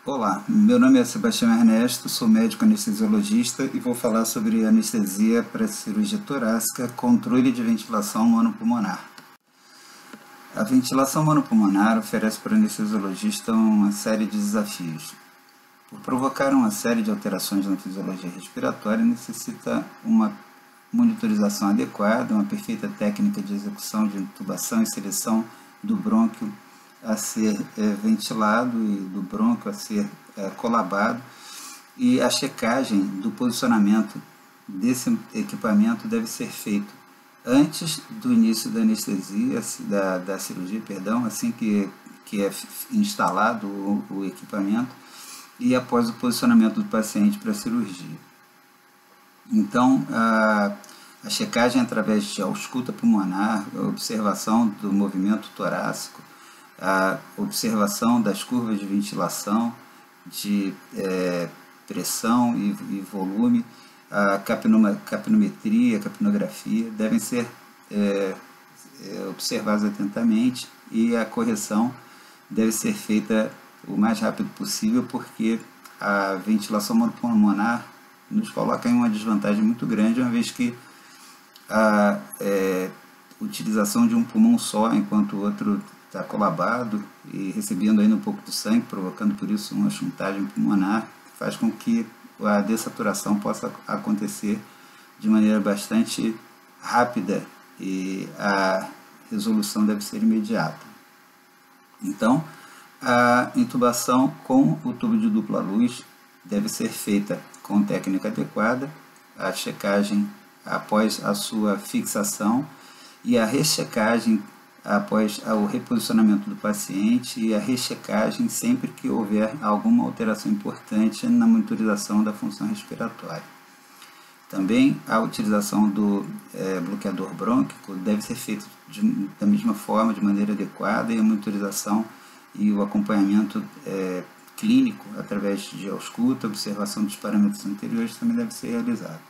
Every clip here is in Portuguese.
Olá, meu nome é Sebastião Ernesto, sou médico anestesiologista e vou falar sobre anestesia para cirurgia torácica, controle de ventilação monopulmonar. A ventilação monopulmonar oferece para o anestesiologista uma série de desafios. Por provocar uma série de alterações na fisiologia respiratória, necessita uma monitorização adequada, uma perfeita técnica de execução de intubação e seleção do brônquio a ser ventilado e do brônquio a ser colabado, e a checagem do posicionamento desse equipamento deve ser feito antes do início da anestesia, da cirurgia, assim que é instalado o equipamento, e após o posicionamento do paciente para a cirurgia. Então, a checagem através de ausculta pulmonar, a observação do movimento torácico, a observação das curvas de ventilação, de pressão e volume, a capnometria, a capnografia devem ser observadas atentamente, e a correção deve ser feita o mais rápido possível, porque a ventilação monopulmonar nos coloca em uma desvantagem muito grande, uma vez que a utilização de um pulmão só, enquanto o outro está colabado e recebendo ainda um pouco de sangue, provocando por isso uma chuntagem pulmonar, faz com que a dessaturação possa acontecer de maneira bastante rápida e a resolução deve ser imediata. Então, a intubação com o tubo de dupla luz deve ser feita com técnica adequada, a checagem após a sua fixação e a rechecagem após o reposicionamento do paciente, e a rechecagem sempre que houver alguma alteração importante na monitorização da função respiratória. Também a utilização do bloqueador brônquico deve ser feita da mesma forma, de maneira adequada, e a monitorização e o acompanhamento clínico através de ausculta, observação dos parâmetros anteriores também deve ser realizado.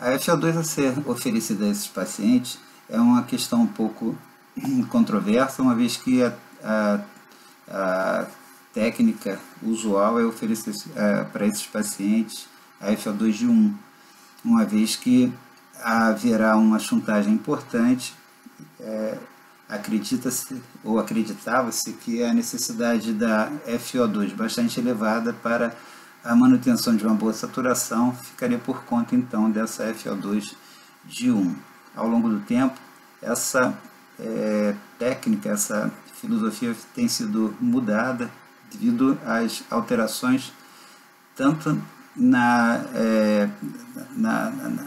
A FO2 a ser oferecida a esses pacientes é uma questão um pouco controversa, uma vez que a técnica usual é oferecer para esses pacientes a FO2 de 1, uma vez que haverá uma chuntagem importante. Acredita-se ou acreditava-se que a necessidade da FO2 bastante elevada para a manutenção de uma boa saturação ficaria por conta então dessa FO2 de 1. Ao longo do tempo, essa técnica, essa filosofia tem sido mudada devido às alterações tanto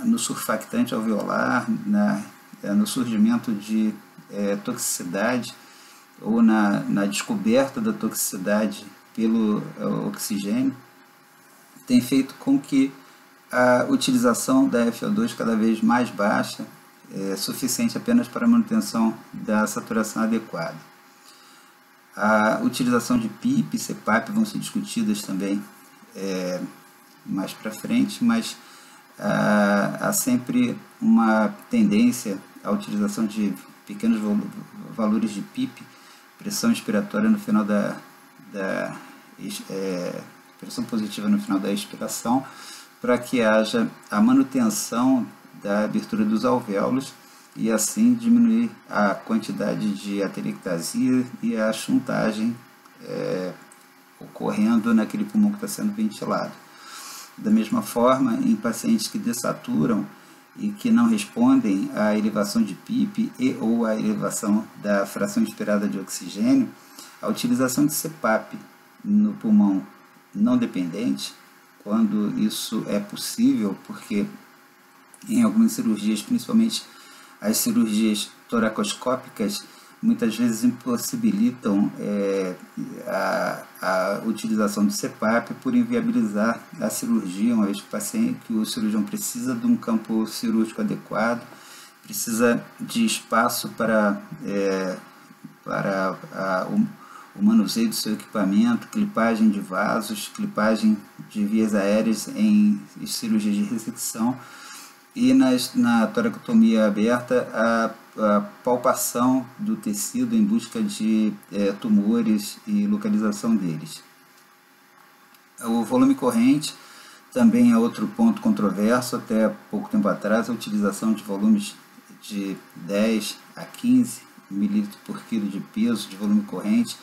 no surfactante alveolar, no surgimento de toxicidade ou na descoberta da toxicidade pelo oxigênio, tem feito com que a utilização da FO2 cada vez mais baixa é suficiente apenas para a manutenção da saturação adequada. A utilização de PIP e CPAP vão ser discutidas também mais para frente, mas há sempre uma tendência à utilização de pequenos valores de PIP, pressão expiratória no final pressão positiva no final da expiração, para que haja a manutenção da abertura dos alvéolos e assim diminuir a quantidade de atelectasia e a chuntagem ocorrendo naquele pulmão que está sendo ventilado. Da mesma forma, em pacientes que dessaturam e que não respondem à elevação de PIP e ou à elevação da fração inspirada de oxigênio, a utilização de CPAP no pulmão não dependente, quando isso é possível, porque em algumas cirurgias, principalmente as cirurgias toracoscópicas, muitas vezes impossibilitam a utilização do CPAP por inviabilizar a cirurgia, uma vez que o cirurgião precisa de um campo cirúrgico adequado, precisa de espaço para o manuseio do seu equipamento, clipagem de vasos, clipagem de vias aéreas em cirurgias de ressecção, e na toracotomia aberta a palpação do tecido em busca de tumores e localização deles. O volume corrente também é outro ponto controverso. Até pouco tempo atrás, a utilização de volumes de 10 a 15 ml por quilo de peso de volume corrente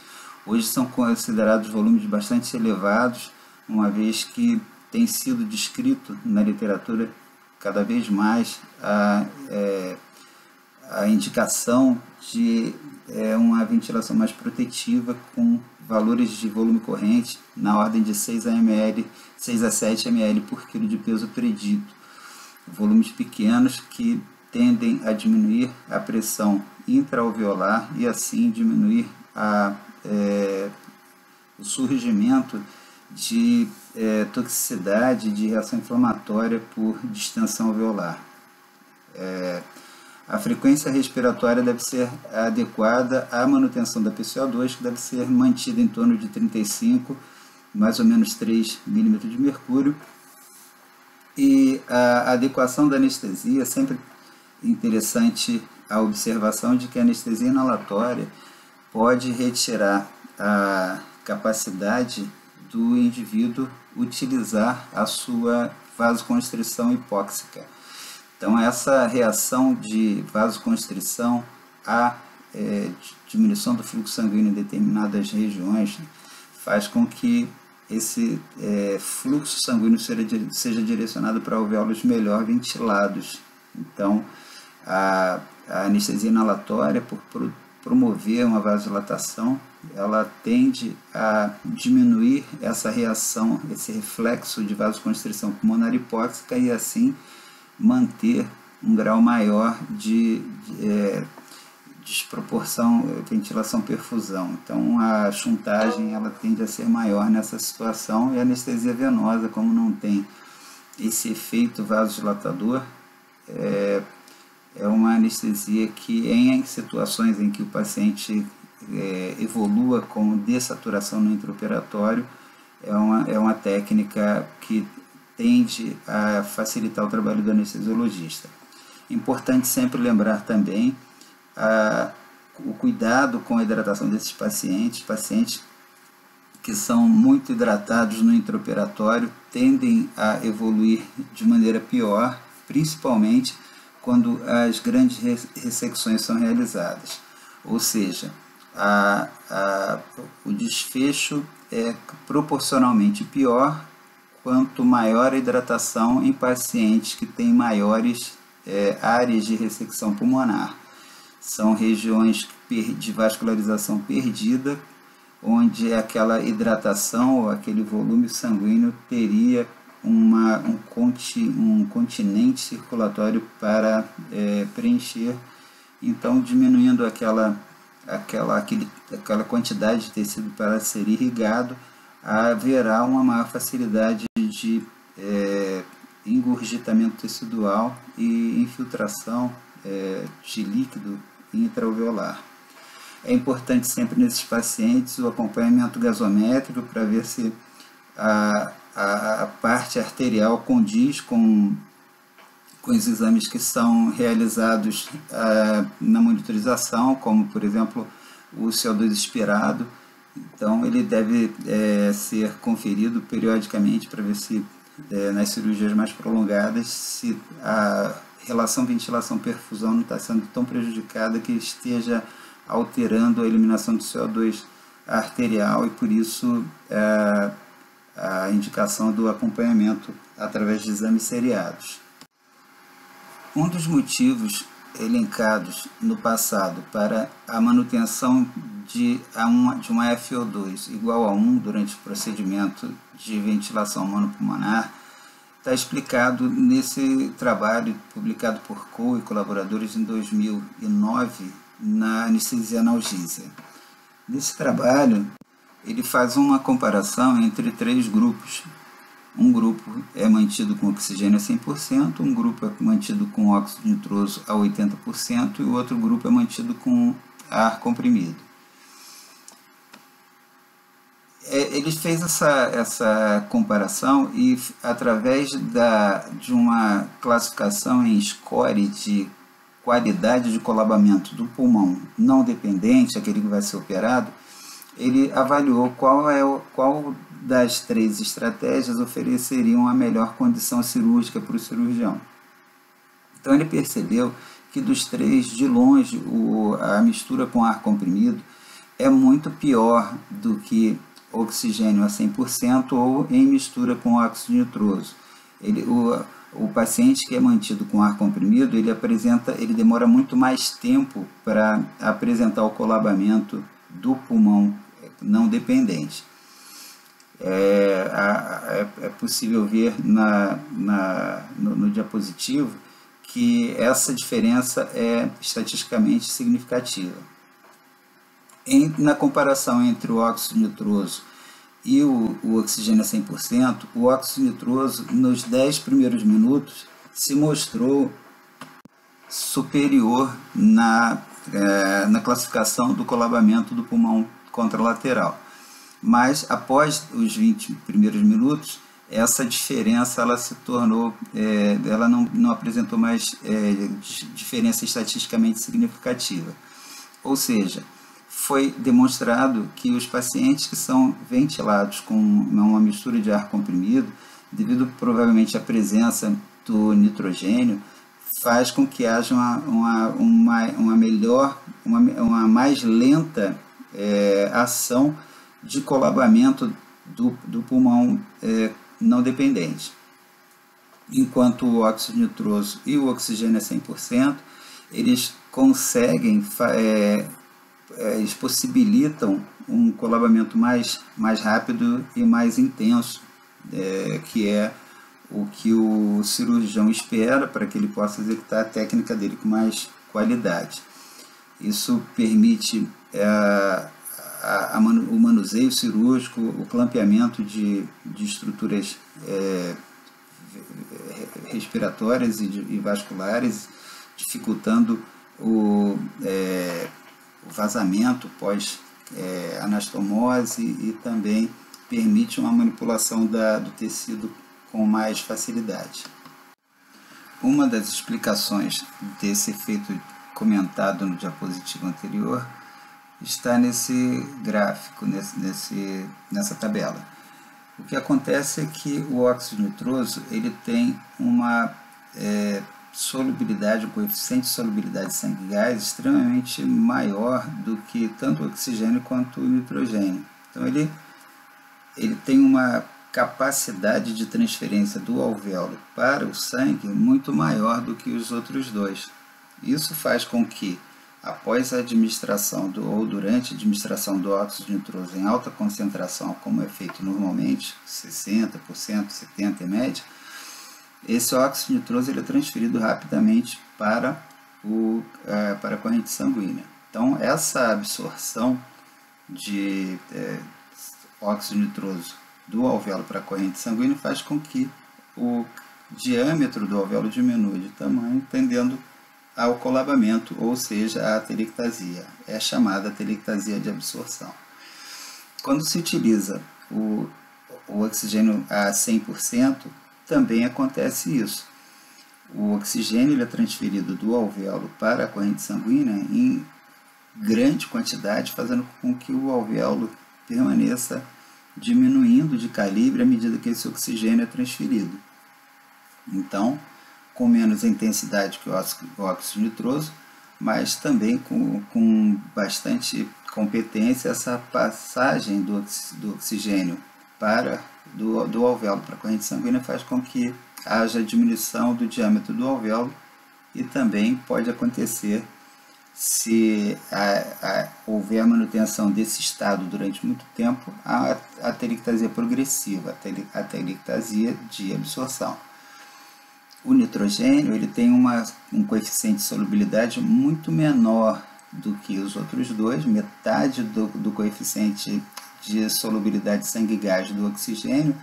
hoje são considerados volumes bastante elevados, uma vez que tem sido descrito na literatura cada vez mais a indicação de uma ventilação mais protetiva com valores de volume corrente na ordem de 6 a 7 ml por quilo de peso predito. Volumes pequenos que tendem a diminuir a pressão intraalveolar e assim diminuir o surgimento de toxicidade, de reação inflamatória por distensão alveolar. A frequência respiratória deve ser adequada à manutenção da PCO2, que deve ser mantida em torno de 35, mais ou menos 3 milímetros de mercúrio. E a adequação da anestesia, sempre interessante a observação de que a anestesia inalatória pode retirar a capacidade do indivíduo utilizar a sua vasoconstrição hipóxica. Então, essa reação de vasoconstrição à diminuição do fluxo sanguíneo em determinadas regiões faz com que esse fluxo sanguíneo seja direcionado para alvéolos melhor ventilados. Então, a anestesia inalatória, por promover uma vasodilatação, ela tende a diminuir essa reação, esse reflexo de vasoconstrição pulmonar hipóxica e assim manter um grau maior de desproporção ventilação-perfusão. Então a chuntagem ela tende a ser maior nessa situação, e a anestesia venosa, como não tem esse efeito vasodilatador, é uma anestesia que, em situações em que o paciente evolua com dessaturação no intraoperatório, é uma técnica que tende a facilitar o trabalho do anestesiologista. Importante sempre lembrar também o cuidado com a hidratação desses pacientes que são muito hidratados no intraoperatório tendem a evoluir de maneira pior, principalmente quando as grandes ressecções são realizadas. Ou seja, o desfecho é proporcionalmente pior quanto maior a hidratação em pacientes que têm maiores áreas de ressecção pulmonar. São regiões de vascularização perdida, onde aquela hidratação ou aquele volume sanguíneo teria um continente circulatório para preencher, então diminuindo aquela quantidade de tecido para ser irrigado, haverá uma maior facilidade de engurgitamento tecidual e infiltração de líquido intraalveolar. É importante sempre nesses pacientes o acompanhamento gasométrico para ver se a parte arterial condiz com os exames que são realizados na monitorização, como por exemplo o CO2 expirado. Então ele deve ser conferido periodicamente para ver se nas cirurgias mais prolongadas se a relação ventilação-perfusão não está sendo tão prejudicada que esteja alterando a eliminação do CO2 arterial, e por isso a indicação do acompanhamento através de exames seriados. Um dos motivos elencados no passado para a manutenção de uma FO2 igual a 1 durante o procedimento de ventilação monopulmonar está explicado nesse trabalho publicado por Cole e colaboradores em 2009 na anestesia analgésia. Nesse trabalho, ele faz uma comparação entre 3 grupos. Um grupo é mantido com oxigênio a 100%, um grupo é mantido com óxido nitroso a 80% e o outro grupo é mantido com ar comprimido. Ele fez essa comparação e, através de uma classificação em score de qualidade de colabamento do pulmão não dependente, aquele que vai ser operado, ele avaliou qual das 3 estratégias ofereceriam a melhor condição cirúrgica para o cirurgião. Então ele percebeu que dos 3, de longe, a mistura com ar comprimido é muito pior do que oxigênio a 100% ou em mistura com óxido nitroso. O paciente que é mantido com ar comprimido, ele demora muito mais tempo para apresentar o colabamento do pulmão não dependente. É possível ver no diapositivo que essa diferença é estatisticamente significativa. Na comparação entre o óxido nitroso e o oxigênio a 100%, o óxido nitroso, nos 10 primeiros minutos, se mostrou superior na classificação do colabamento do pulmão contralateral. Mas, após os 20 primeiros minutos, essa diferença ela se tornou, ela não apresentou mais diferença estatisticamente significativa. Ou seja, foi demonstrado que os pacientes que são ventilados com uma mistura de ar comprimido, devido provavelmente à presença do nitrogênio, faz com que haja uma mais lenta ação de colabamento do pulmão não dependente. Enquanto o óxido nitroso e o oxigênio a 100%, eles conseguem, eles possibilitam um colabamento mais rápido e mais intenso, que é o que o cirurgião espera para que ele possa executar a técnica dele com mais qualidade. Isso permite o manuseio cirúrgico, o clampeamento de estruturas respiratórias e vasculares, dificultando o vazamento pós-anastomose e também permite uma manipulação do tecido com mais facilidade. Uma das explicações desse efeito comentado no diapositivo anterior está nesse gráfico, nessa tabela. O que acontece é que o óxido nitroso ele tem uma solubilidade, um coeficiente de solubilidade de sangue e gás extremamente maior do que tanto o oxigênio quanto o nitrogênio. Então ele tem uma capacidade de transferência do alvéolo para o sangue muito maior do que os outros dois. Isso faz com que, após a administração ou durante a administração do óxido nitroso em alta concentração, como é feito normalmente, 60%, 70% em média, esse óxido nitroso ele é transferido rapidamente para a corrente sanguínea. Então, essa absorção de óxido nitroso do alvéolo para a corrente sanguínea faz com que o diâmetro do alvéolo diminua de tamanho, tendendo ao colabamento, ou seja, a atelectasia. É chamada atelectasia de absorção. Quando se utiliza o oxigênio a 100%, também acontece isso. O oxigênio ele é transferido do alvéolo para a corrente sanguínea em grande quantidade, fazendo com que o alvéolo permaneça diminuindo de calibre à medida que esse oxigênio é transferido. Então, com menos intensidade que o óxido nitroso, mas também com bastante competência, essa passagem do oxigênio do alvéolo para a corrente sanguínea faz com que haja diminuição do diâmetro do alvéolo e também pode acontecer, se houver a manutenção desse estado durante muito tempo, a atelectasia progressiva, a atelectasia de absorção. O nitrogênio ele tem um coeficiente de solubilidade muito menor do que os outros dois, metade do coeficiente de solubilidade de sangue e gás do oxigênio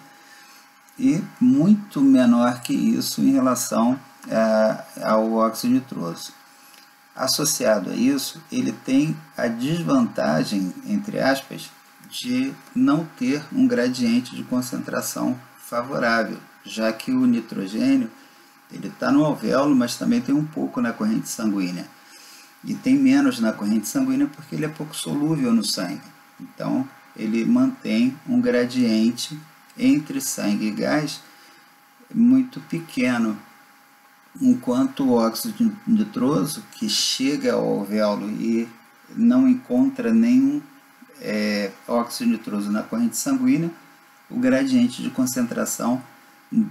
e muito menor que isso em relação ao óxido nitroso. Associado a isso, ele tem a desvantagem, entre aspas, de não ter um gradiente de concentração favorável, já que o nitrogênio ele está no alvéolo, mas também tem um pouco na corrente sanguínea. E tem menos na corrente sanguínea porque ele é pouco solúvel no sangue. Então, ele mantém um gradiente entre sangue e gás muito pequeno, enquanto o óxido nitroso, que chega ao alvéolo e não encontra nenhum óxido nitroso na corrente sanguínea, o gradiente de concentração,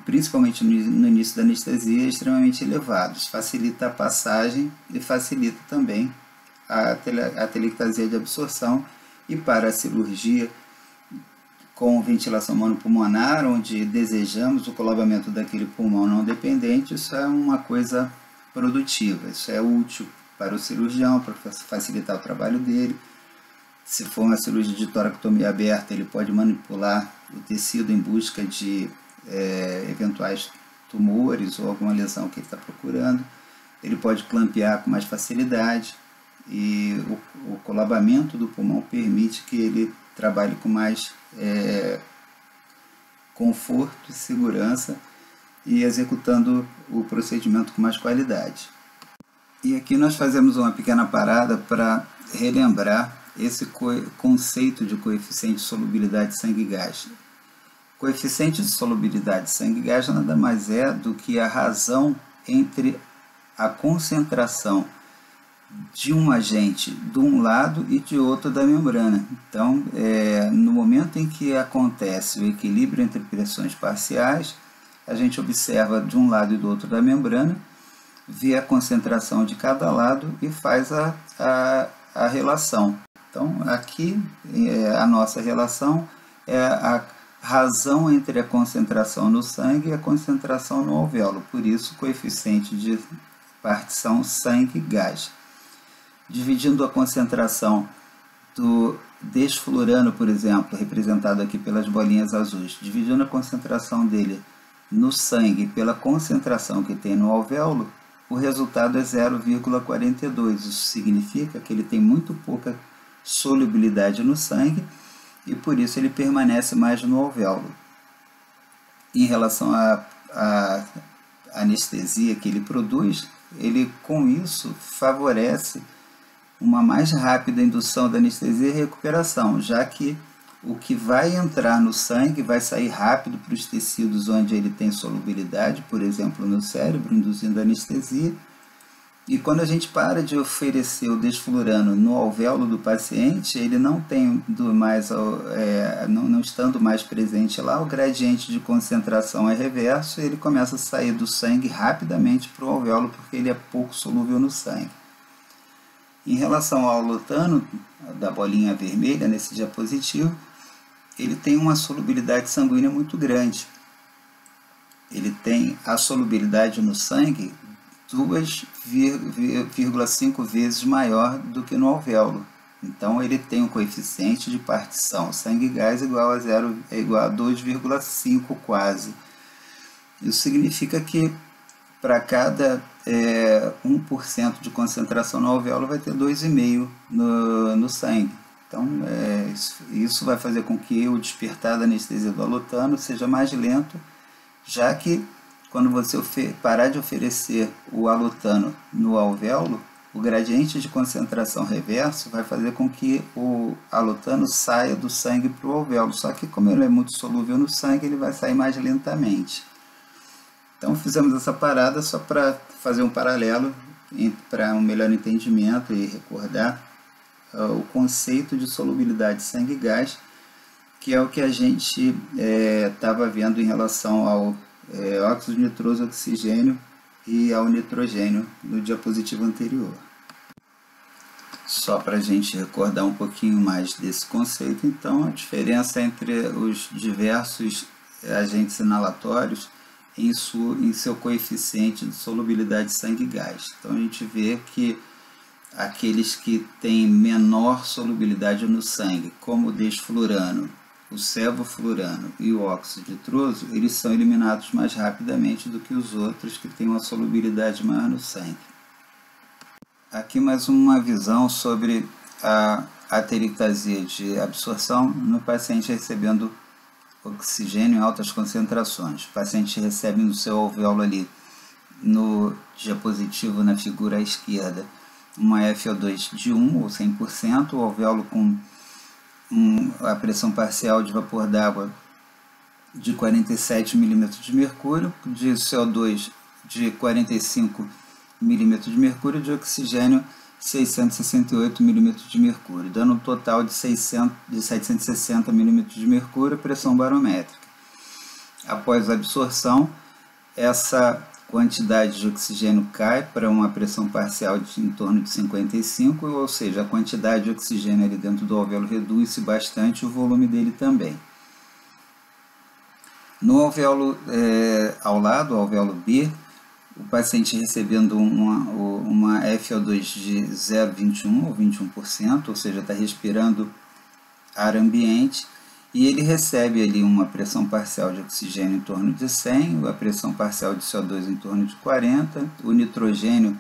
principalmente no início da anestesia, é extremamente elevado. Isso facilita a passagem e facilita também a atelectasia de absorção. E para a cirurgia com ventilação monopulmonar, onde desejamos o colabamento daquele pulmão não dependente, isso é uma coisa produtiva, isso é útil para o cirurgião, para facilitar o trabalho dele. Se for uma cirurgia de toracotomia aberta, ele pode manipular o tecido em busca de eventuais tumores ou alguma lesão que ele está procurando. Ele pode clampear com mais facilidade e o colabamento do pulmão permite que ele trabalhe com mais conforto e segurança e executando o procedimento com mais qualidade. E aqui nós fazemos uma pequena parada para relembrar esse conceito de coeficiente de solubilidade de sangue e gás. Coeficiente de solubilidade de sangue e gás nada mais é do que a razão entre a concentração de um agente de um lado e de outro da membrana. Então, no momento em que acontece o equilíbrio entre pressões parciais, a gente observa de um lado e do outro da membrana, vê a concentração de cada lado e faz a relação. Então, aqui a nossa relação é a razão entre a concentração no sangue e a concentração no alvéolo. Por isso, coeficiente de partição sangue-gás. Dividindo a concentração do desflurano, por exemplo, representado aqui pelas bolinhas azuis, dividindo a concentração dele no sangue pela concentração que tem no alvéolo, o resultado é 0,42. Isso significa que ele tem muito pouca solubilidade no sangue e por isso ele permanece mais no alvéolo. Em relação à anestesia que ele produz, ele com isso favorece uma mais rápida indução da anestesia e recuperação, já que o que vai entrar no sangue vai sair rápido para os tecidos onde ele tem solubilidade, por exemplo, no cérebro, induzindo anestesia. E quando a gente para de oferecer o desflurano no alvéolo do paciente, ele não tendo mais, não estando mais presente lá, o gradiente de concentração é reverso e ele começa a sair do sangue rapidamente para o alvéolo, porque ele é pouco solúvel no sangue. Em relação ao alotano, da bolinha vermelha nesse diapositivo, ele tem uma solubilidade sanguínea muito grande. Ele tem a solubilidade no sangue 2,5 vezes maior do que no alvéolo. Então ele tem um coeficiente de partição sangue-gás igual a 2,5 quase. Isso significa que para cada 1% de concentração no alvéolo vai ter 2,5 no sangue. Então, isso vai fazer com que o despertar da anestesia do alotano seja mais lento, já que quando você parar de oferecer o alotano no alvéolo, o gradiente de concentração reverso vai fazer com que o alotano saia do sangue para o alvéolo. Só que como ele é muito solúvel no sangue, ele vai sair mais lentamente. Então fizemos essa parada só para fazer um paralelo para um melhor entendimento e recordar o conceito de solubilidade de sangue e gás, que é o que a gente estava vendo em relação ao óxido nitroso, oxigênio e ao nitrogênio no diapositivo anterior. Só para a gente recordar um pouquinho mais desse conceito, então, a diferença entre os diversos agentes inalatórios em seu coeficiente de solubilidade de sangue e gás. Então, a gente vê que aqueles que têm menor solubilidade no sangue, como o desflurano, o sevoflurano e o óxido nitroso, eles são eliminados mais rapidamente do que os outros que têm uma solubilidade maior no sangue. Aqui mais uma visão sobre a atelectasia de absorção no paciente recebendo oxigênio em altas concentrações. O paciente recebe no seu alvéolo ali, no diapositivo na figura à esquerda, uma FO2 de 1 ou 100%, o alvéolo com a pressão parcial de vapor d'água de 47 milímetros de mercúrio, de CO2 de 45 milímetros de mercúrio, de oxigênio 668 milímetros de mercúrio, dando um total de 760 milímetros de mercúrio, pressão barométrica. Após a absorção, essa quantidade de oxigênio cai para uma pressão parcial de em torno de 55, ou seja, a quantidade de oxigênio ali dentro do alvéolo reduz-se bastante, o volume dele também. No alvéolo ao lado, o alvéolo B, o paciente recebendo uma FO2 de 0,21 ou 21%, ou seja, está respirando ar ambiente, e ele recebe ali uma pressão parcial de oxigênio em torno de 100, a pressão parcial de CO2 em torno de 40, o nitrogênio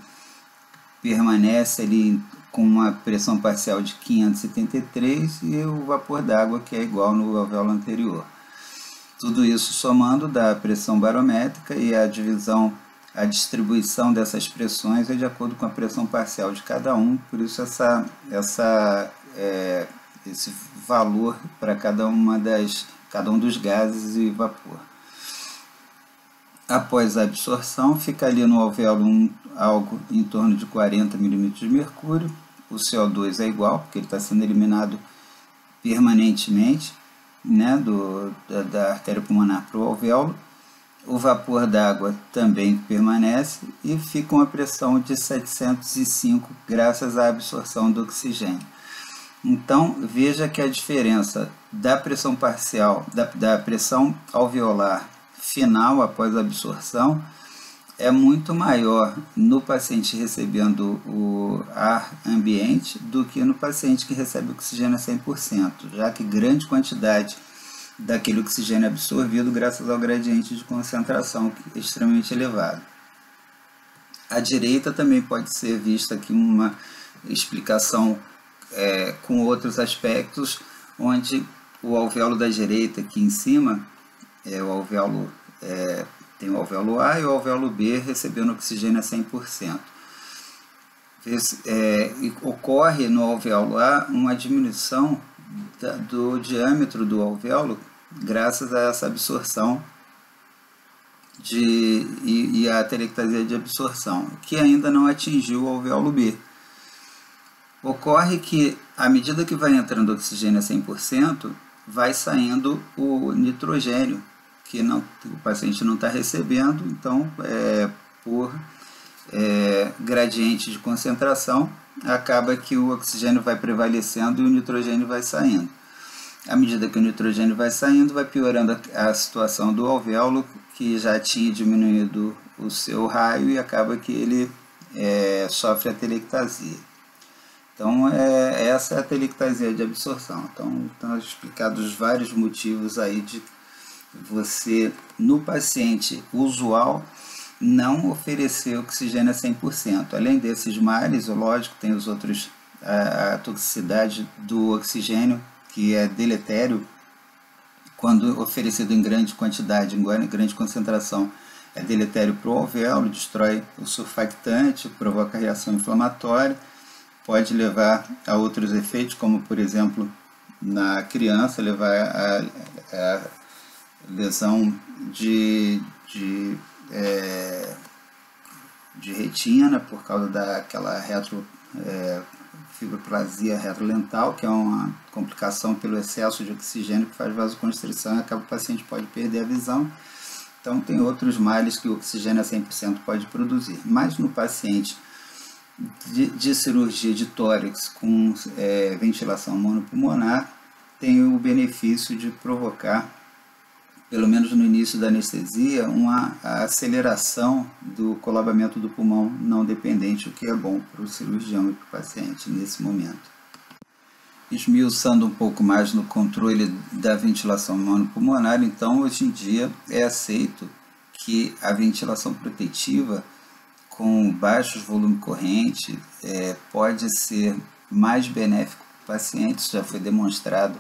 permanece ali com uma pressão parcial de 573 e o vapor d'água que é igual no alvéolo anterior. Tudo isso somando dá a pressão barométrica e a distribuição dessas pressões é de acordo com a pressão parcial de cada um, por isso esse valor para cada um dos gases e vapor. Após a absorção, fica ali no alvéolo algo em torno de 40 milímetros de mercúrio, o CO2 é igual, porque ele está sendo eliminado permanentemente, né, da artéria pulmonar para o alvéolo. O vapor d'água também permanece e fica uma pressão de 705 graças à absorção do oxigênio. Então, veja que a diferença da pressão parcial, da pressão alveolar final após a absorção é muito maior no paciente recebendo o ar ambiente do que no paciente que recebe oxigênio a 100%, já que grande quantidade daquele oxigênio é absorvido graças ao gradiente de concentração extremamente elevado. À direita também pode ser vista aqui uma explicação com outros aspectos, onde o alvéolo da direita aqui em cima, tem o alvéolo A e o alvéolo B recebendo oxigênio a 100%. Ocorre no alvéolo A uma diminuição do diâmetro do alvéolo graças a essa absorção e a atelectasia de absorção, que ainda não atingiu o alvéolo B. Ocorre que, à medida que vai entrando oxigênio a 100%, vai saindo o nitrogênio, que o paciente não está recebendo, então, por gradiente de concentração, acaba que o oxigênio vai prevalecendo e o nitrogênio vai saindo. À medida que o nitrogênio vai saindo, vai piorando a situação do alvéolo, que já tinha diminuído o seu raio e acaba que ele sofre atelectasia. Então, essa é a atelectasia de absorção. Então, estão explicados vários motivos aí de você, no paciente usual, não oferecer oxigênio a 100%. Além desses males, lógico, tem os outros, a toxicidade do oxigênio, que é deletério, quando oferecido em grande quantidade, em grande concentração, é deletério para o alvéolo, destrói o surfactante, provoca reação inflamatória, pode levar a outros efeitos, como, por exemplo, na criança, levar a lesão de retina, por causa daquela fibroplasia retrolental, que é uma complicação pelo excesso de oxigênio que faz vasoconstrição e acaba o paciente pode perder a visão. Então, tem outros males que o oxigênio a 100% pode produzir. Mas no paciente de cirurgia de tórax com ventilação monopulmonar, tem o benefício de provocar, pelo menos no início da anestesia, uma aceleração do colabamento do pulmão não dependente, o que é bom para o cirurgião e para o paciente nesse momento. Esmiuçando um pouco mais no controle da ventilação monopulmonar, então hoje em dia é aceito que a ventilação protetiva com baixos volume corrente pode ser mais benéfico pacientes, já foi demonstrado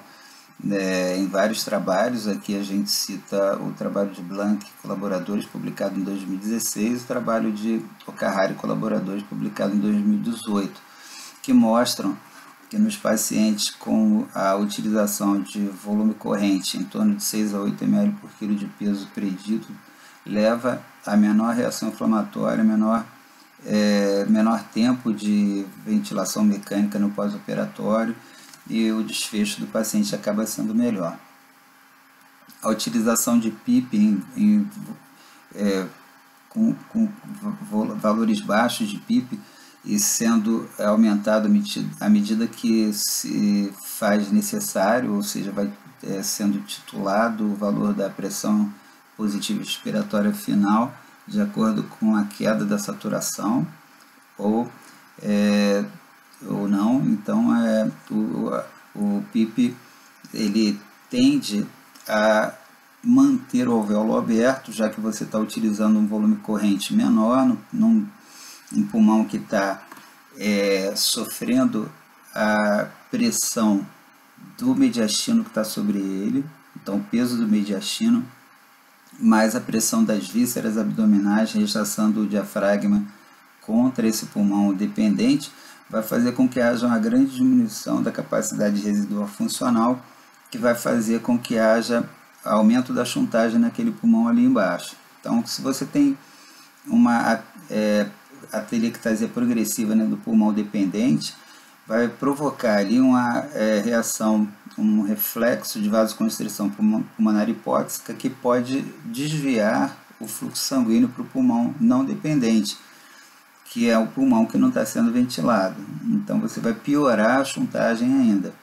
em vários trabalhos. Aqui a gente cita o trabalho de Blank e colaboradores, publicado em 2016, o trabalho de Okahara e colaboradores, publicado em 2018, que mostram que nos pacientes com a utilização de volume corrente em torno de 6 a 8 ml por quilo de peso predito, leva a menor reação inflamatória, menor tempo de ventilação mecânica no pós-operatório, e o desfecho do paciente acaba sendo melhor. A utilização de PIP com valores baixos de PIP e sendo aumentado à medida que se faz necessário, ou seja, vai sendo titulado o valor da pressão positiva expiratória final, de acordo com a queda da saturação, ou não. Então o PIP ele tende a manter o alvéolo aberto, já que você está utilizando um volume corrente menor num pulmão que está sofrendo a pressão do mediastino que está sobre ele. Então o peso do mediastino mais a pressão das vísceras abdominais rechaçando o diafragma contra esse pulmão dependente vai fazer com que haja uma grande diminuição da capacidade residual funcional, que vai fazer com que haja aumento da chuntagem naquele pulmão ali embaixo. Então, se você tem uma atelectasia progressiva, né, do pulmão dependente, vai provocar ali uma reação, um reflexo de vasoconstrição pulmonar hipóxica, que pode desviar o fluxo sanguíneo para o pulmão não dependente, que é o pulmão que não está sendo ventilado. Então você vai piorar a chuntagem ainda.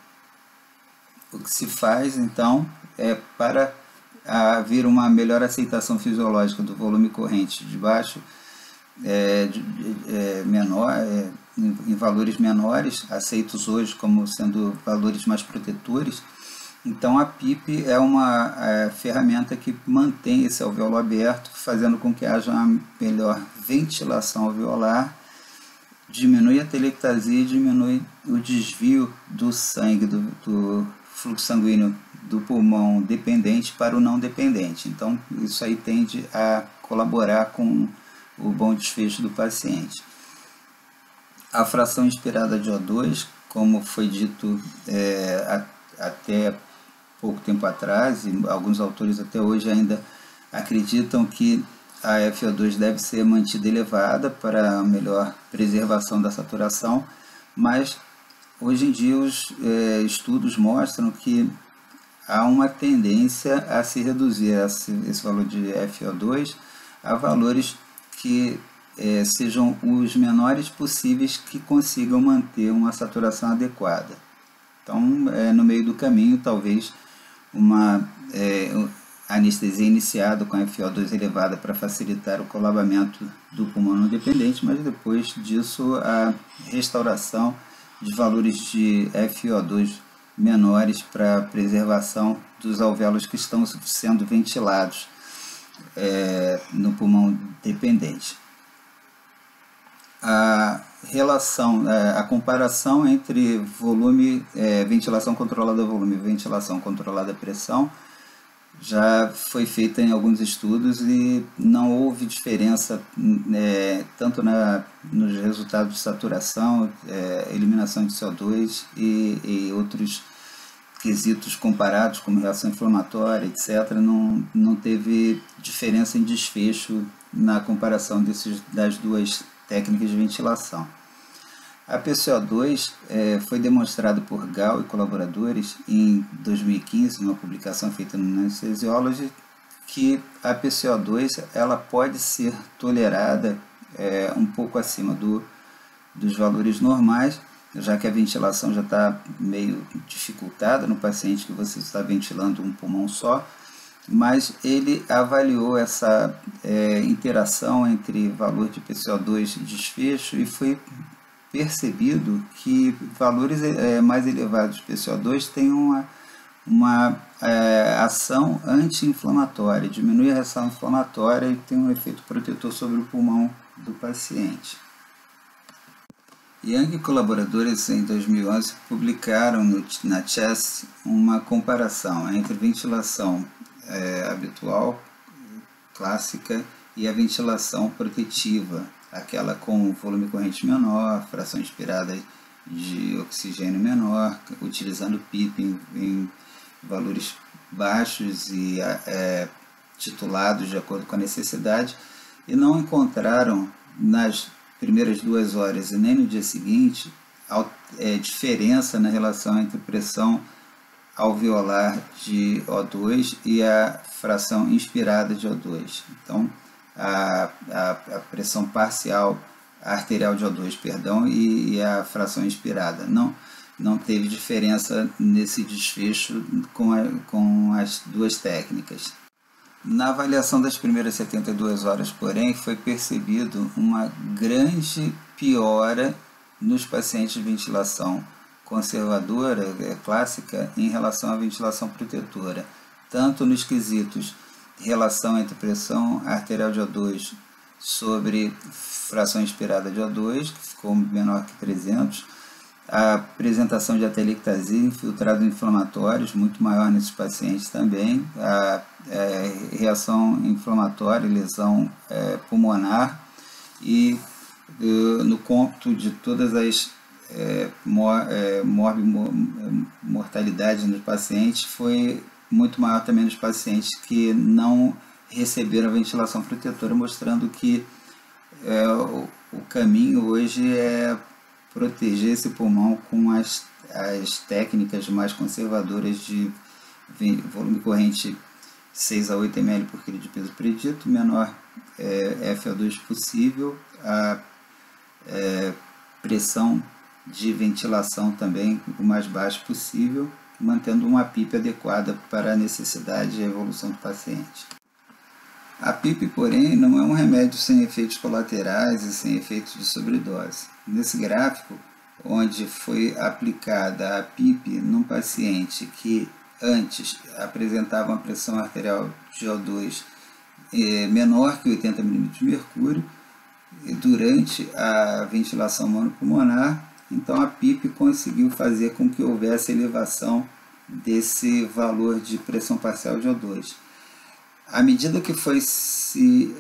O que se faz então é, para haver uma melhor aceitação fisiológica do volume corrente de baixo, menor, em valores menores, aceitos hoje como sendo valores mais protetores. Então a PIP é uma ferramenta que mantém esse alvéolo aberto, fazendo com que haja uma melhor ventilação alveolar, diminui a telectasia e diminui o desvio do sangue, do fluxo sanguíneo do pulmão dependente para o não dependente. Então isso aí tende a colaborar com o bom desfecho do paciente. A fração inspirada de O2, como foi dito até pouco tempo atrás, e alguns autores até hoje ainda acreditam que a FO2 deve ser mantida elevada para a melhor preservação da saturação, mas hoje em dia os estudos mostram que há uma tendência a se reduzir esse valor de FO2 a valores que sejam os menores possíveis, que consigam manter uma saturação adequada. Então, no meio do caminho, talvez uma anestesia iniciada com a FO2 elevada para facilitar o colabamento do pulmão não dependente, mas depois disso a restauração de valores de FO2 menores para preservação dos alvéolos que estão sendo ventilados no pulmão dependente. A comparação entre ventilação controlada volume e ventilação controlada pressão já foi feita em alguns estudos e não houve diferença tanto nos resultados de saturação, eliminação de CO2 e outros quesitos comparados, como reação inflamatória, etc. Não teve diferença em desfecho na comparação das duas técnicas de ventilação. A PCO2 foi demonstrado por Gall e colaboradores em 2015, numa publicação feita no Anesthesiology, que a PCO2 ela pode ser tolerada um pouco acima dos valores normais, já que a ventilação já está meio dificultada no paciente que você está ventilando um pulmão só, mas ele avaliou essa interação entre valor de PCO2 e desfecho e foi percebido que valores mais elevados de PCO2 têm uma ação anti-inflamatória, diminui a reação inflamatória e tem um efeito protetor sobre o pulmão do paciente. Young e colaboradores, em 2011, publicaram na Chest uma comparação entre ventilação habitual, clássica, e a ventilação protetiva, aquela com volume corrente menor, fração inspirada de oxigênio menor, utilizando PIP em valores baixos e titulados de acordo com a necessidade, e não encontraram nas primeiras 2 horas e nem no dia seguinte diferença na relação entre pressão alveolar de O2 e a fração inspirada de O2. Então, a pressão parcial arterial de O2, perdão, e a fração inspirada não teve diferença nesse desfecho com as duas técnicas. Na avaliação das primeiras 72 horas, porém, foi percebido uma grande piora nos pacientes de ventilação conservadora, clássica, em relação à ventilação protetora, tanto nos quesitos relação entre pressão arterial de O2 sobre fração inspirada de O2, que ficou menor que 300, a apresentação de atelectasia, infiltrados inflamatórios, muito maior nesses pacientes também, a reação inflamatória, lesão pulmonar, e no cômputo de todas as mortalidades nos pacientes, foi muito maior também nos pacientes que não receberam a ventilação protetora, mostrando que o caminho hoje é proteger esse pulmão com as técnicas mais conservadoras de volume corrente 6 a 8 ml por quilo de peso predito, menor FO2 possível, a pressão de ventilação também o mais baixo possível, mantendo uma PIP adequada para a necessidade e a evolução do paciente. A PIP, porém, não é um remédio sem efeitos colaterais e sem efeitos de sobredose. Nesse gráfico, onde foi aplicada a PIP num paciente que antes apresentava uma pressão arterial de O2 menor que 80 mm de mercúrio, durante a ventilação monopulmonar, então a PIP conseguiu fazer com que houvesse elevação desse valor de pressão parcial de O2. À medida que foi se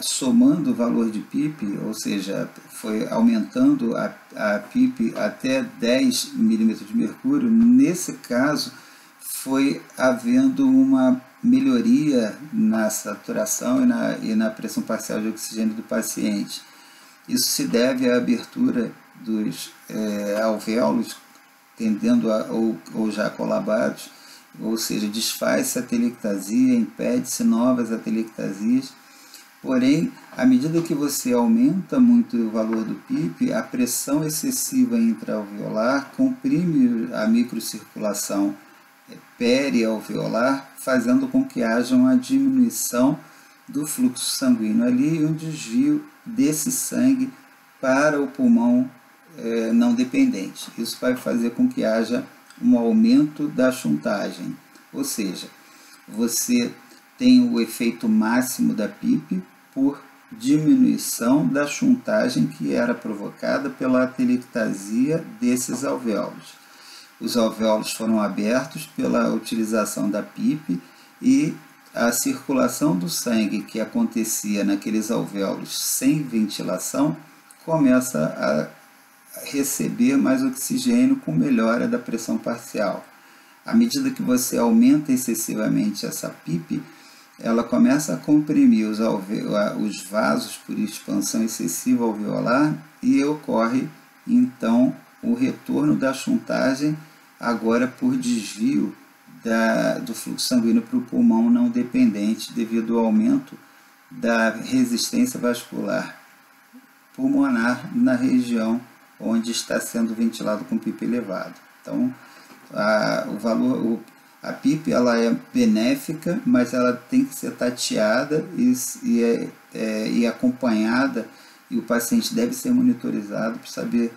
somando o valor de PIP, ou seja, foi aumentando a PIP até 10 mm de mercúrio, nesse caso foi havendo uma melhoria na saturação e na pressão parcial de oxigênio do paciente. Isso se deve à abertura dos alvéolos, tendendo ou já colabados, ou seja, desfaz-se a atelectasia, impede-se novas atelectasias. Porém, à medida que você aumenta muito o valor do PIP, a pressão excessiva intraalveolar comprime a microcirculação perialveolar, fazendo com que haja uma diminuição do fluxo sanguíneo ali e um desvio desse sangue para o pulmão não dependente. Isso vai fazer com que haja um aumento da chuntagem, ou seja, você tem o efeito máximo da PIP por diminuição da chuntagem que era provocada pela atelectasia desses alvéolos. Os alvéolos foram abertos pela utilização da PIP e a circulação do sangue que acontecia naqueles alvéolos sem ventilação começa a receber mais oxigênio com melhora da pressão parcial. À medida que você aumenta excessivamente essa PIP, ela começa a comprimir os vasos por expansão excessiva alveolar e ocorre então o retorno da chuntagem, agora por desvio do fluxo sanguíneo para o pulmão não dependente devido ao aumento da resistência vascular pulmonar na região onde está sendo ventilado com PIP elevado. Então, a PIP ela é benéfica, mas ela tem que ser tateada e acompanhada, e o paciente deve ser monitorizado para saber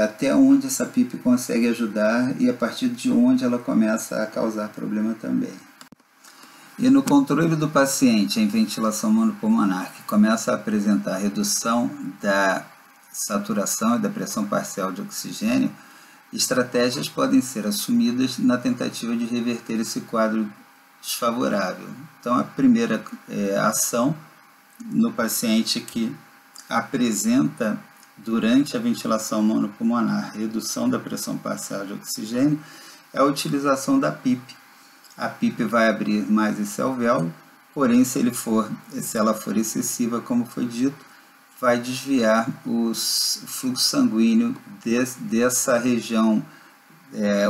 até onde essa PIP consegue ajudar e a partir de onde ela começa a causar problema também. E no controle do paciente em ventilação monopulmonar, que começa a apresentar redução da saturação e da pressão parcial de oxigênio, estratégias podem ser assumidas na tentativa de reverter esse quadro desfavorável. Então, a primeira ação no paciente que apresenta, durante a ventilação monopulmonar, redução da pressão parcial de oxigênio, é a utilização da PIP. A PIP vai abrir mais esse alvéolo, porém, se ela for excessiva, como foi dito, vai desviar o fluxo sanguíneo dessa região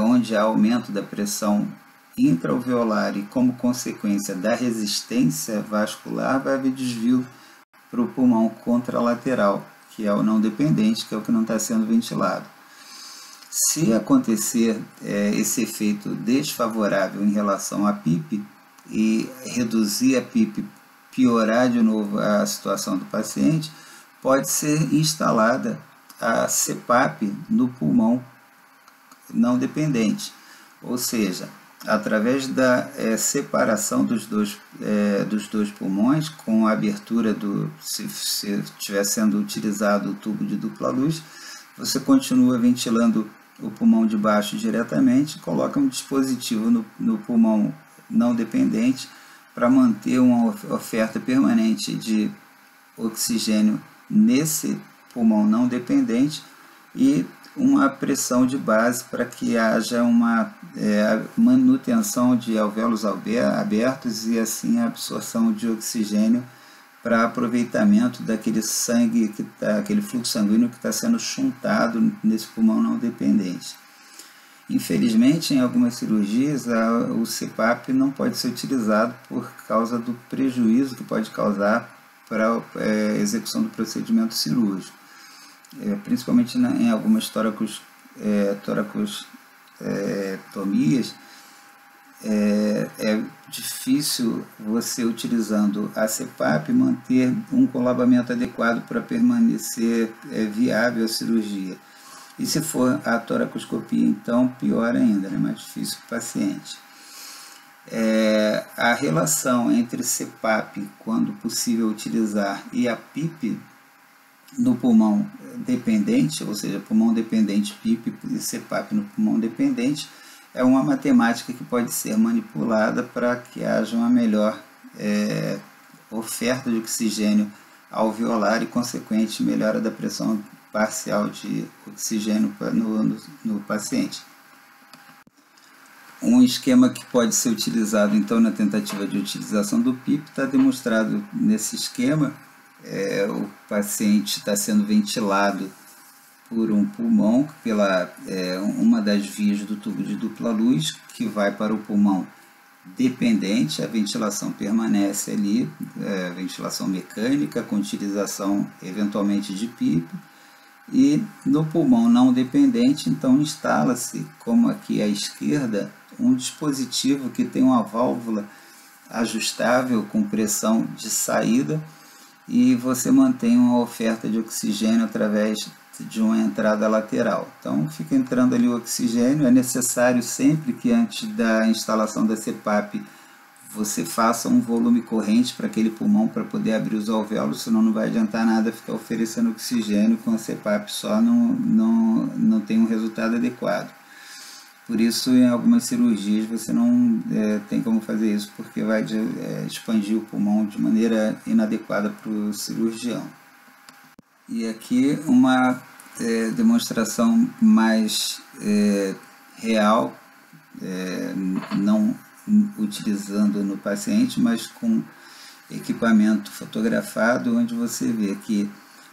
onde há aumento da pressão intraalveolar e, como consequência da resistência vascular, vai haver desvio para o pulmão contralateral, que é o não dependente, que é o que não está sendo ventilado. Se acontecer esse efeito desfavorável em relação à PIP e reduzir a PIP, piorar de novo a situação do paciente, pode ser instalada a CPAP no pulmão não dependente, ou seja, através da separação dos dois pulmões, com a abertura se estiver sendo utilizado o tubo de dupla luz, você continua ventilando o pulmão de baixo diretamente, coloca um dispositivo no pulmão não dependente para manter uma oferta permanente de oxigênio nesse pulmão não dependente e uma pressão de base para que haja uma manutenção de alvéolos abertos e assim a absorção de oxigênio para aproveitamento daquele sangue, aquele fluxo sanguíneo que está sendo chuntado nesse pulmão não dependente. Infelizmente, em algumas cirurgias, o CPAP não pode ser utilizado por causa do prejuízo que pode causar para a execução do procedimento cirúrgico. Principalmente em algumas toracotomias, é difícil você, utilizando a CPAP, manter um colabamento adequado para permanecer viável a cirurgia. E se for a toracoscopia, então, pior ainda, é mais difícil para o paciente. A relação entre CPAP, quando possível utilizar, e a PIP no pulmão dependente, ou seja, pulmão dependente PIP e CPAP no pulmão dependente, é uma matemática que pode ser manipulada para que haja uma melhor oferta de oxigênio alveolar e consequente melhora da pressão parcial de oxigênio no paciente. Um esquema que pode ser utilizado então na tentativa de utilização do PIP está demonstrado nesse esquema. O paciente está sendo ventilado por um pulmão pela uma das vias do tubo de dupla luz que vai para o pulmão dependente. A ventilação permanece ali, ventilação mecânica com utilização eventualmente de PIP. E no pulmão não dependente, então instala-se, como aqui à esquerda, um dispositivo que tem uma válvula ajustável com pressão de saída e você mantém uma oferta de oxigênio através de uma entrada lateral. Então fica entrando ali o oxigênio. É necessário sempre que antes da instalação da CPAP você faça um volume corrente para aquele pulmão para poder abrir os alvéolos, senão não vai adiantar nada ficar oferecendo oxigênio com a CPAP só, não tem um resultado adequado. Por isso, em algumas cirurgias você não tem como fazer isso, porque vai expandir o pulmão de maneira inadequada para o cirurgião. E aqui uma demonstração mais real, não utilizando no paciente, mas com equipamento fotografado, onde você vê que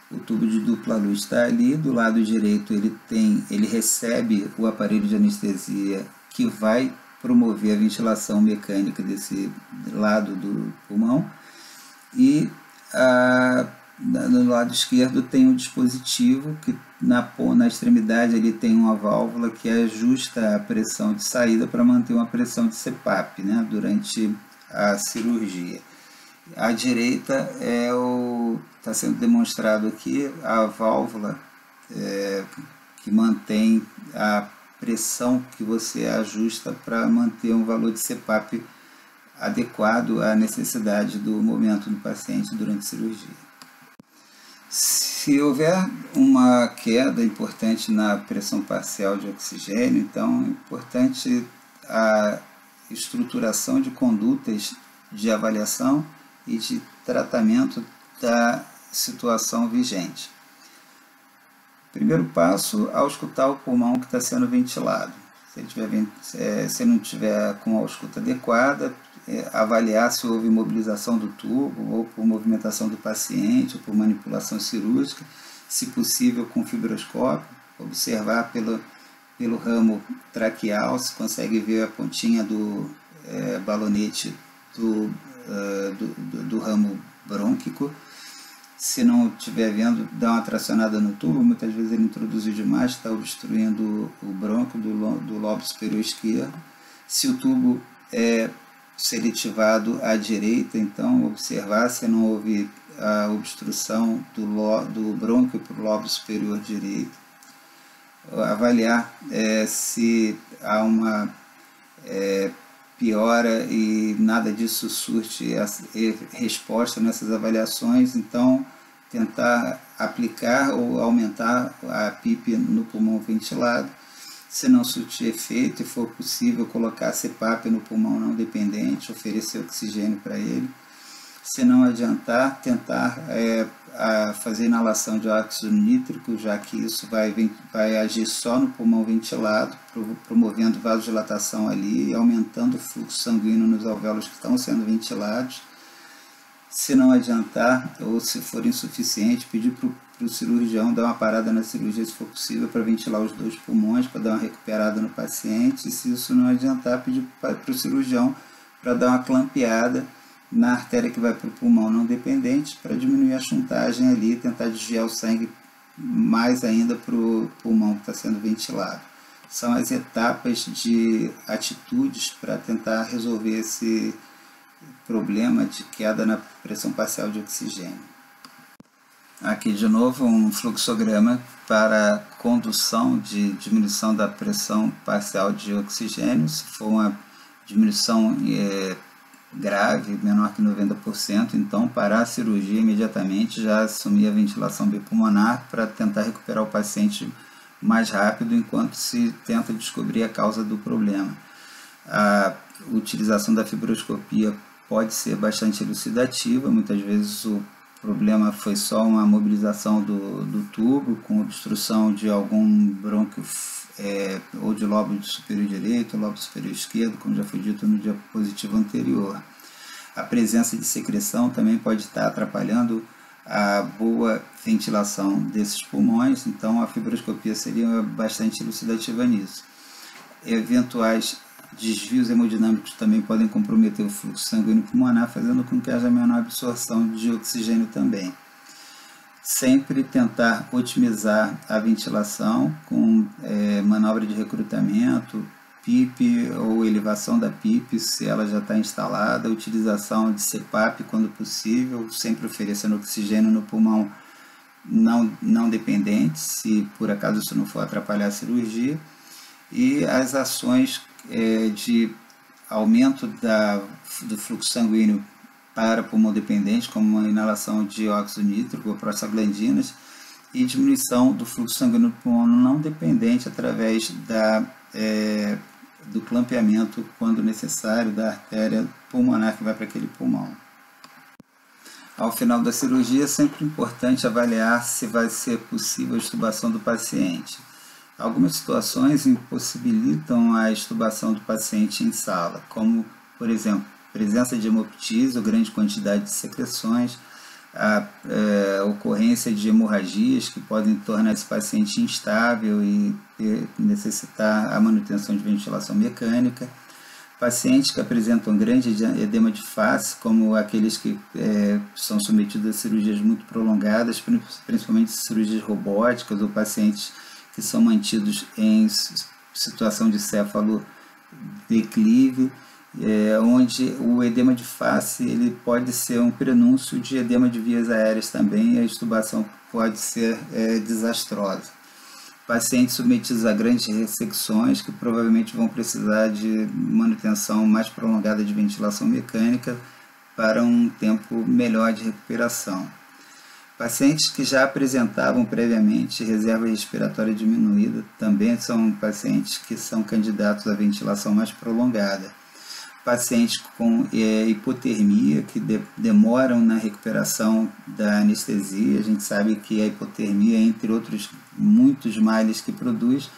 o tubo de dupla luz está ali, do lado direito ele recebe o aparelho de anestesia que vai promover a ventilação mecânica desse lado do pulmão, e no lado esquerdo tem um dispositivo que na extremidade ele tem uma válvula que ajusta a pressão de saída para manter uma pressão de CPAP, né, durante a cirurgia. À direita está sendo demonstrado aqui a válvula que mantém a pressão que você ajusta para manter um valor de CPAP adequado à necessidade do momento do paciente durante a cirurgia. Se houver uma queda importante na pressão parcial de oxigênio, então é importante a estruturação de condutas de avaliação e de tratamento da situação vigente. Primeiro passo, auscultar o pulmão que está sendo ventilado. Se não tiver com a ausculta adequada, avaliar se houve imobilização do tubo, ou por movimentação do paciente, ou por manipulação cirúrgica, se possível com fibroscópio, observar pelo ramo traqueal, se consegue ver a pontinha do balonete do ramo brônquico. Se não estiver vendo, dá uma tracionada no tubo, muitas vezes ele introduziu demais, está obstruindo o brônquio do lobo superior esquerdo. Se o tubo é seletivado à direita, então observar se não houve a obstrução do brônquio para o lobo superior direito. Avaliar se há uma piora e nada disso surte resposta nessas avaliações, então tentar aplicar ou aumentar a PIP no pulmão ventilado. Se não surtir efeito e for possível, colocar CPAP no pulmão não dependente, oferecer oxigênio para ele. Se não adiantar, tentar fazer inalação de óxido nítrico, já que isso vai agir só no pulmão ventilado, promovendo vasodilatação ali e aumentando o fluxo sanguíneo nos alvéolos que estão sendo ventilados. Se não adiantar, ou se for insuficiente, pedir para o cirurgião dar uma parada na cirurgia, se for possível, para ventilar os 2 pulmões, para dar uma recuperada no paciente. E se isso não adiantar, pedir para o cirurgião para dar uma clampeada na artéria que vai para o pulmão não dependente, para diminuir a chuntagem ali e tentar desviar o sangue mais ainda para o pulmão que está sendo ventilado. São as etapas de atitudes para tentar resolver esse problema de queda na pressão parcial de oxigênio. Aqui de novo um fluxograma para condução de diminuição da pressão parcial de oxigênio. Se for uma diminuição grave, menor que 90%, então parar a cirurgia imediatamente, já assumir a ventilação bipulmonar para tentar recuperar o paciente mais rápido enquanto se tenta descobrir a causa do problema. A utilização da fibroscopia pode ser bastante elucidativa, muitas vezes o problema foi só uma mobilização do tubo com obstrução de algum brônquio ou de lobo superior direito, ou lobo superior esquerdo, como já foi dito no diapositivo anterior. A presença de secreção também pode estar atrapalhando a boa ventilação desses pulmões, então a fibroscopia seria bastante elucidativa nisso. Eventuais desvios hemodinâmicos também podem comprometer o fluxo sanguíneo pulmonar, fazendo com que haja menor absorção de oxigênio também. Sempre tentar otimizar a ventilação com manobra de recrutamento, PIP ou elevação da PIP se ela já está instalada, utilização de CPAP quando possível, sempre oferecendo oxigênio no pulmão não dependente, se por acaso isso não for atrapalhar a cirurgia, e as ações de aumento do fluxo sanguíneo para pulmão dependente, como a inalação de óxido nítrico ou prostaglandinas, e diminuição do fluxo sanguíneo do pulmão não dependente através do clampeamento, quando necessário, da artéria pulmonar que vai para aquele pulmão. Ao final da cirurgia, é sempre importante avaliar se vai ser possível a extubação do paciente. Algumas situações impossibilitam a extubação do paciente em sala, como, por exemplo, presença de hemoptise ou grande quantidade de secreções, a ocorrência de hemorragias que podem tornar esse paciente instável e necessitar a manutenção de ventilação mecânica, pacientes que apresentam grande edema de face, como aqueles que são submetidos a cirurgias muito prolongadas, principalmente cirurgias robóticas, ou pacientes que são mantidos em situação de céfalo declive, onde o edema de face ele pode ser um prenúncio de edema de vias aéreas também, e a extubação pode ser desastrosa. Pacientes submetidos a grandes ressecções que provavelmente vão precisar de manutenção mais prolongada de ventilação mecânica para um tempo melhor de recuperação. Pacientes que já apresentavam previamente reserva respiratória diminuída também são pacientes que são candidatos à ventilação mais prolongada. Pacientes com hipotermia, que demoram na recuperação da anestesia. A gente sabe que a hipotermia, entre outros muitos males que produz,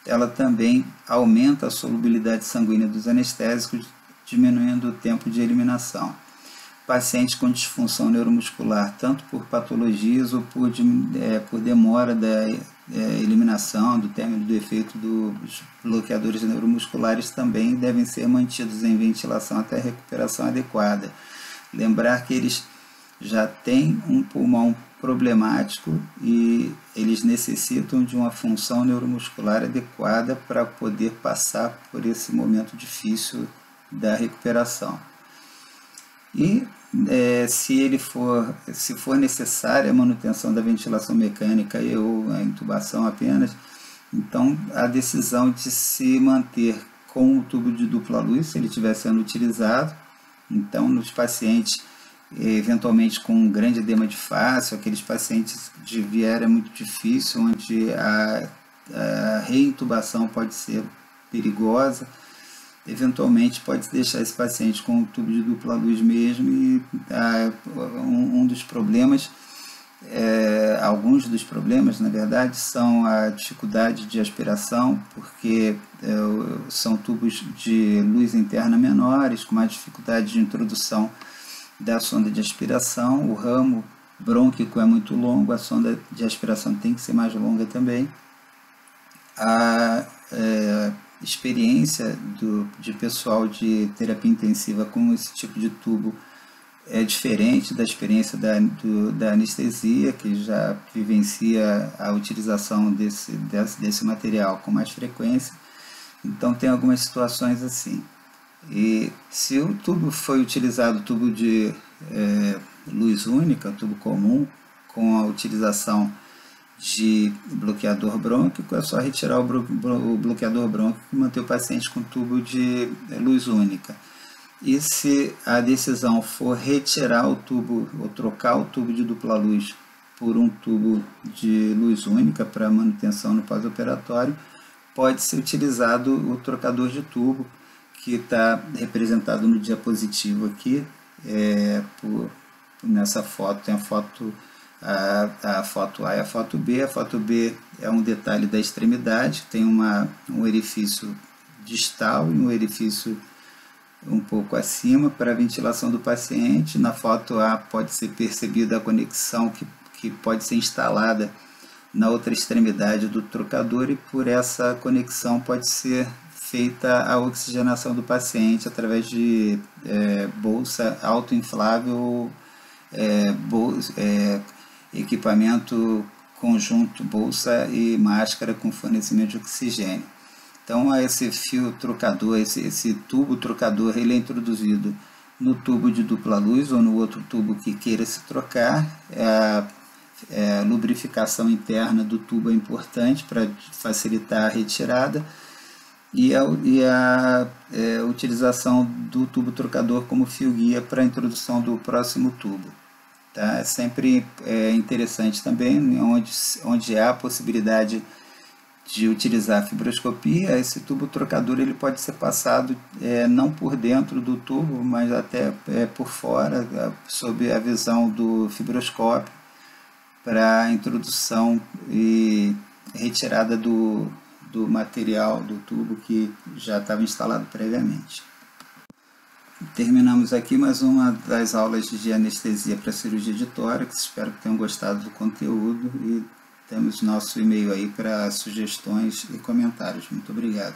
ela também aumenta a solubilidade sanguínea dos anestésicos, diminuindo o tempo de eliminação. Pacientes com disfunção neuromuscular, tanto por patologias ou por demora da eliminação, do término do efeito dos bloqueadores neuromusculares, também devem ser mantidos em ventilação até a recuperação adequada. Lembrar que eles já têm um pulmão problemático e eles necessitam de uma função neuromuscular adequada para poder passar por esse momento difícil da recuperação. E se for necessária a manutenção da ventilação mecânica ou a intubação apenas, então a decisão de se manter com o tubo de dupla luz, se ele estiver sendo utilizado, então nos pacientes eventualmente com um grande edema de face, aqueles pacientes de viéria muito difícil, onde a reintubação pode ser perigosa, eventualmente pode deixar esse paciente com o tubo de dupla luz mesmo. E um dos problemas, alguns dos problemas na verdade, são a dificuldade de aspiração, porque são tubos de luz interna menores, com mais dificuldade de introdução da sonda de aspiração. O ramo brônquico é muito longo, a sonda de aspiração tem que ser mais longa também. A experiência de pessoal de terapia intensiva com esse tipo de tubo é diferente da experiência da anestesia, que já vivencia a utilização desse material com mais frequência. Então tem algumas situações assim. E se o tubo foi utilizado, tubo de luz única, tubo comum, com a utilização de bloqueador brônquico, é só retirar o bloqueador brônquico e manter o paciente com tubo de luz única. E se a decisão for retirar o tubo ou trocar o tubo de dupla luz por um tubo de luz única para manutenção no pós-operatório, pode ser utilizado o trocador de tubo, que está representado no diapositivo aqui. Nessa foto tem a foto A e a foto B. A foto B é um detalhe da extremidade, tem um orifício distal e um orifício um pouco acima para a ventilação do paciente. Na foto A pode ser percebida a conexão que pode ser instalada na outra extremidade do trocador, e por essa conexão pode ser feita a oxigenação do paciente através de bolsa autoinflável, equipamento conjunto, bolsa e máscara com fornecimento de oxigênio. Então esse fio trocador, esse tubo trocador, ele é introduzido no tubo de dupla luz ou no outro tubo que queira se trocar. A lubrificação interna do tubo é importante para facilitar a retirada, e a utilização do tubo trocador como fio guia para a introdução do próximo tubo. Tá? É sempre interessante também, onde há a possibilidade de utilizar a fibroscopia, esse tubo trocador ele pode ser passado não por dentro do tubo, mas até por fora, sob a visão do fibroscópio, para a introdução e retirada do material do tubo que já estava instalado previamente. Terminamos aqui mais uma das aulas de anestesia para cirurgia de tórax. Espero que tenham gostado do conteúdo e temos nosso e-mail aí para sugestões e comentários. Muito obrigado.